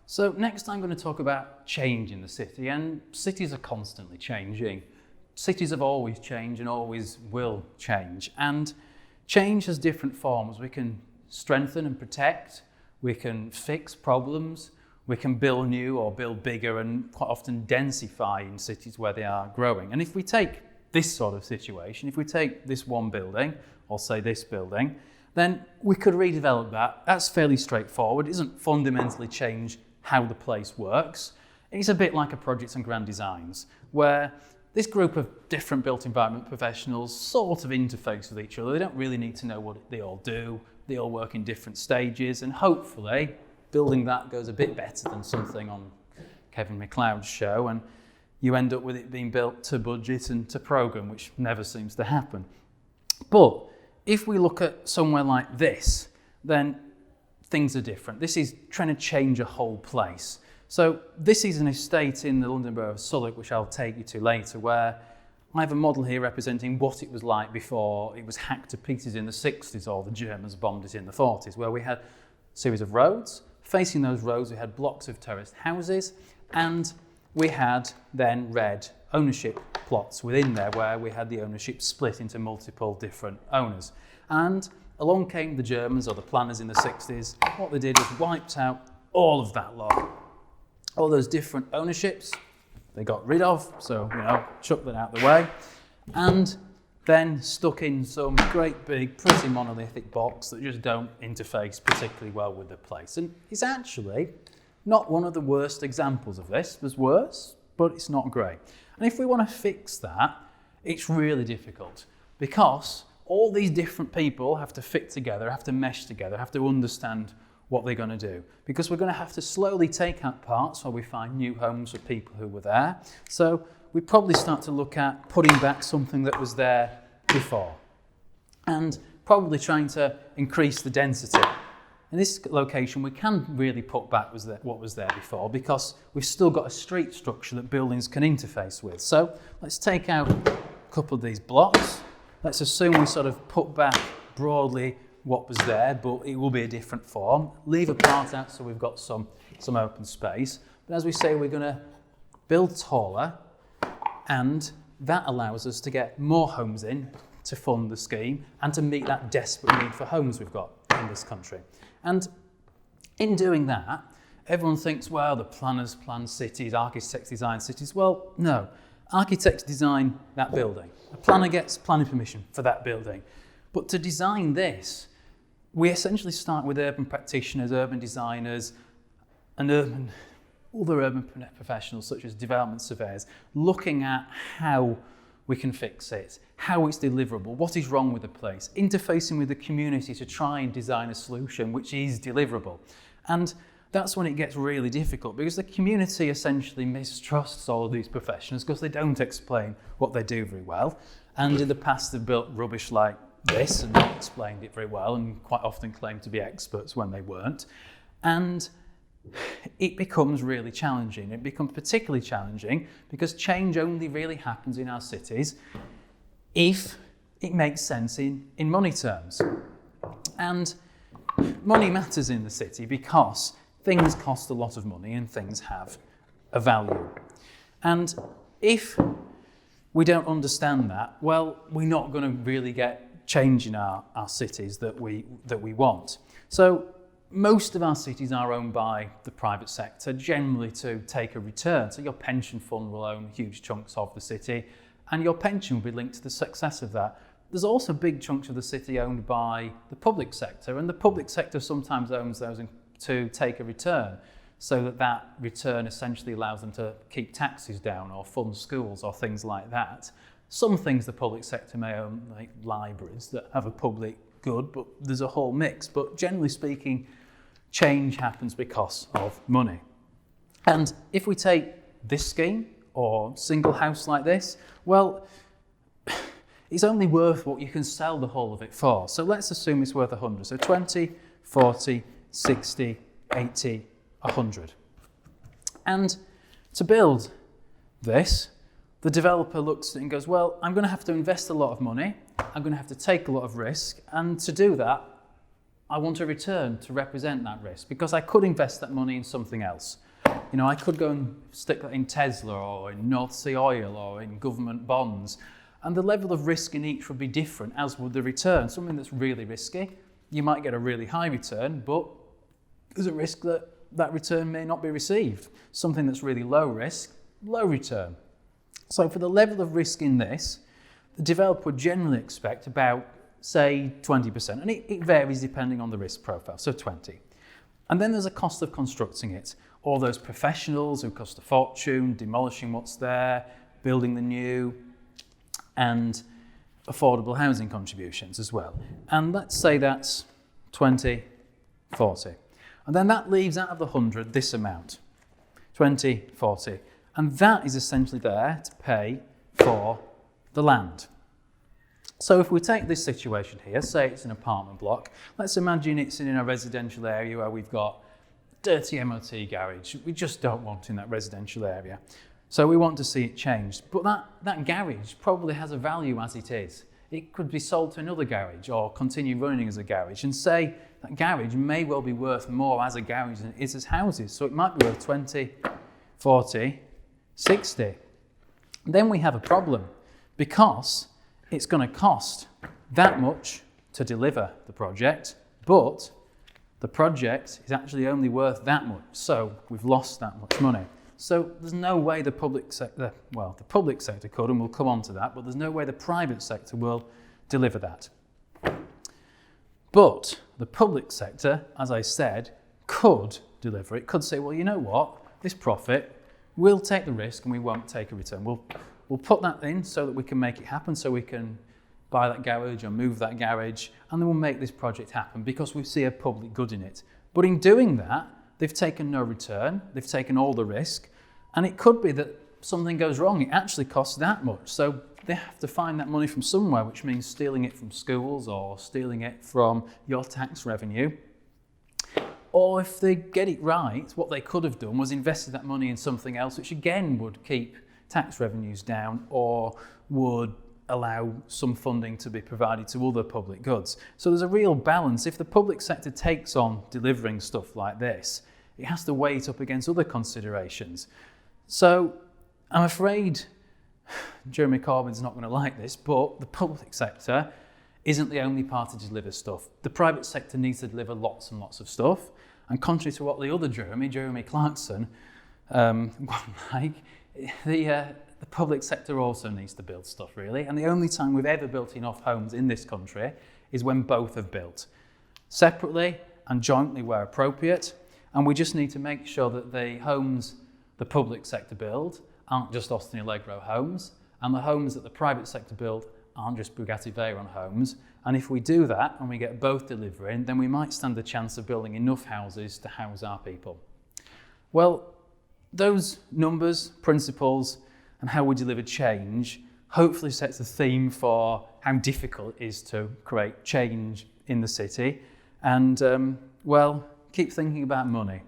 So next I'm going to talk about change in the city, and cities are constantly changing. Cities have always changed and always will change, and change has different forms. We can strengthen and protect, we can fix problems, we can build new or build bigger, and quite often densify in cities where they are growing. And if we take this sort of situation, if we take this one building, or say this building, then we could redevelop that. That's fairly straightforward. It doesn't fundamentally change how the place works. It's a bit like a project on grand designs, where this group of different built environment professionals sort of interface with each other. They don't really need to know what they all do. They all work in different stages, and hopefully building that goes a bit better than something on Kevin McLeod's show, and you end up with it being built to budget and to program, which never seems to happen. But if we look at somewhere like this, then things are different. This is trying to change a whole place. So this is an estate in the London Borough of Southwark, which I'll take you to later, where I have a model here representing what it was like before it was hacked to pieces in the 60s, or the Germans bombed it in the 40s, where we had a series of roads. Facing those roads, we had blocks of terraced houses, and we had then red ownership plots within there, where we had the ownership split into multiple different owners. And along came the Germans, or the planners in the 60s. What they did was wiped out all of that lot. All those different ownerships they got rid of, so, chuck that out the way, and then stuck in some great big, pretty monolithic blocks that just don't interface particularly well with the place. And it's actually not one of the worst examples of this. There's worse, but it's not great. And if we want to fix that, it's really difficult, because all these different people have to fit together, have to mesh together, have to understand what they're going to do, because we're going to have to slowly take out parts where we find new homes for people who were there. So we probably start to look at putting back something that was there before, and probably trying to increase the density. In this location, we can really put back what was there before, because we've still got a street structure that buildings can interface with. So let's take out a couple of these blocks. Let's assume we sort of put back broadly what was there, but it will be a different form. Leave a part out so we've got some open space. But as we say, we're going to build taller, and that allows us to get more homes in to fund the scheme and to meet that desperate need for homes we've got in this country. And in doing that, everyone thinks, well, the planners plan cities, architects design cities. Well, no. Architects design that building. A planner gets planning permission for that building. But to design this, we essentially start with urban practitioners, urban designers, and other urban professionals such as development surveyors, looking at how we can fix it, how it's deliverable, what is wrong with the place, interfacing with the community to try and design a solution which is deliverable. And that's when it gets really difficult, because the community essentially mistrusts all of these professionals because they don't explain what they do very well. And in the past, they've built rubbish like this and not explained it very well, and quite often claimed to be experts when they weren't. And it becomes really challenging. It becomes particularly challenging because change only really happens in our cities if it makes sense in money terms. And money matters in the city because things cost a lot of money and things have a value. And if we don't understand that, well, we're not going to really get change in our cities that we want. So most of our cities are owned by the private sector, generally to take a return. So your pension fund will own huge chunks of the city, and your pension will be linked to the success of that. There's also big chunks of the city owned by the public sector, and the public sector sometimes owns those to take a return, so that return essentially allows them to keep taxes down or fund schools or things like that. Some things the public sector may own, like libraries that have a public good, but there's a whole mix. But generally speaking, change happens because of money. And if we take this scheme or single house like this, well, it's only worth what you can sell the whole of it for. So let's assume it's worth 100. So 20, 40, 60, 80, 100. And to build this, the developer looks at it and goes, well, I'm going to have to invest a lot of money. I'm going to have to take a lot of risk. And to do that, I want a return to represent that risk, because I could invest that money in something else. You know, I could go and stick that in Tesla or in North Sea oil or in government bonds, and the level of risk in each would be different, as would the return. Something that's really risky, you might get a really high return, but there's a risk that that return may not be received. Something that's really low risk, low return. So for the level of risk in this, the developer would generally expect about, say, 20%, and it varies depending on the risk profile, so 20. And then there's a cost of constructing it. All those professionals who cost a fortune, demolishing what's there, building the new, and affordable housing contributions as well. And let's say that's 20, 40. And then that leaves out of the 100 this amount, 20, 40. And that is essentially there to pay for the land. So if we take this situation here, say it's an apartment block, let's imagine it's in a residential area where we've got dirty MOT garage. We just don't want in that residential area. So we want to see it changed. But that garage probably has a value as it is. It could be sold to another garage or continue running as a garage, and say that garage may well be worth more as a garage than it is as houses. So it might be worth 20, 40, 60. Then we have a problem, because it's going to cost that much to deliver the project, but the project is actually only worth that much. So we've lost that much money. So there's no way the public sector, well, the public sector could, and we'll come on to that, but there's no way the private sector will deliver that. But the public sector, as I said, could deliver it, could say, well, you know what, this profit, we'll take the risk and we won't take a return. We'll put that in so that we can make it happen, so we can buy that garage or move that garage, and then we'll make this project happen because we see a public good in it. But in doing that, they've taken no return, they've taken all the risk, and it could be that something goes wrong. It actually costs that much. So they have to find that money from somewhere, which means stealing it from schools or stealing it from your tax revenue. Or if they get it right, what they could have done was invested that money in something else, which again would keep tax revenues down or would allow some funding to be provided to other public goods. So there's a real balance. If the public sector takes on delivering stuff like this, it has to weigh it up against other considerations. So I'm afraid Jeremy Corbyn's not going to like this, but the public sector isn't the only party to deliver stuff. The private sector needs to deliver lots and lots of stuff. And contrary to what the other Jeremy Clarkson, like, the public sector also needs to build stuff, really. And the only time we've ever built enough homes in this country is when both have built, separately and jointly where appropriate. And we just need to make sure that the homes the public sector build aren't just Austin Allegro homes, and the homes that the private sector build aren't just Bugatti Veyron homes. And if we do that and we get both delivering, then we might stand a chance of building enough houses to house our people. Well, those numbers, principles, and how we deliver change hopefully sets a theme for how difficult it is to create change in the city. And, well, keep thinking about money.